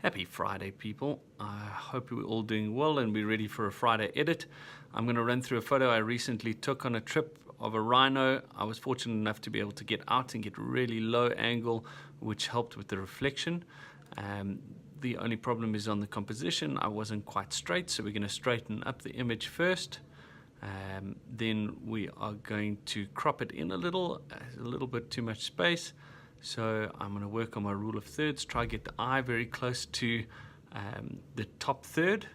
Happy Friday, people. I hope you're all doing well and be ready for a Friday edit. I'm going to run through a photo I recently took on a trip of a Rhino. I was fortunate enough to be able to get out and get really low angle, which helped with the reflection. The only problem is on the composition. I wasn't quite straight, so we're going to straighten up the image first. Then we are going to crop it in a little bit too much space. So I'm going to work on my rule of thirds, try to get the eye very close to the top third.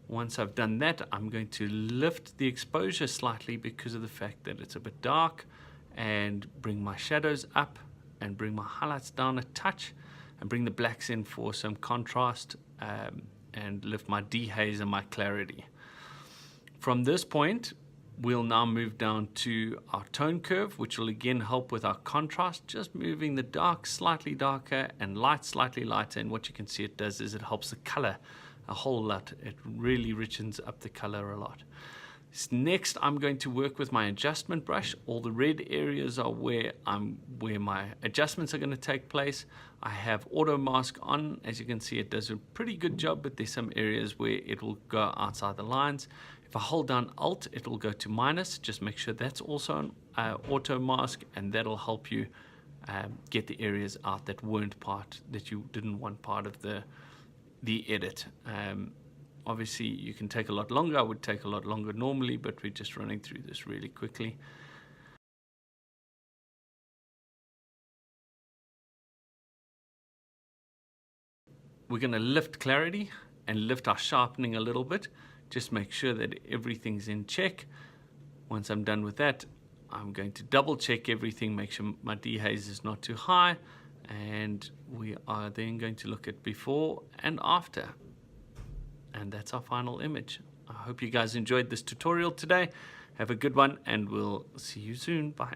Once I've done that, I'm going to lift the exposure slightly because of the fact that it's a bit dark, and bring my shadows up and bring my highlights down a touch and bring the blacks in for some contrast, and lift my dehaze and my clarity. From this point, we'll now move down to our tone curve, which will again help with our contrast, just moving the dark slightly darker and light slightly lighter. And what you can see it does is it helps the color a whole lot. It really richens up the color a lot. Next, I'm going to work with my adjustment brush. All the red areas are where my adjustments are going to take place. I have auto mask on. As you can see, it does a pretty good job, but there's some areas where it will go outside the lines. If I hold down Alt, it will go to minus. Just make sure that's also on auto mask, and that'll help you get the areas out that you didn't want part of the edit. Obviously, you can take a lot longer. I would take a lot longer normally, but we're just running through this really quickly. We're going to lift clarity and lift our sharpening a little bit. Just make sure that everything's in check. Once I'm done with that, I'm going to double check everything, make sure my dehaze is not too high, and we are then going to look at before and after. And that's our final image. I hope you guys enjoyed this tutorial today. Have a good one, and we'll see you soon. Bye.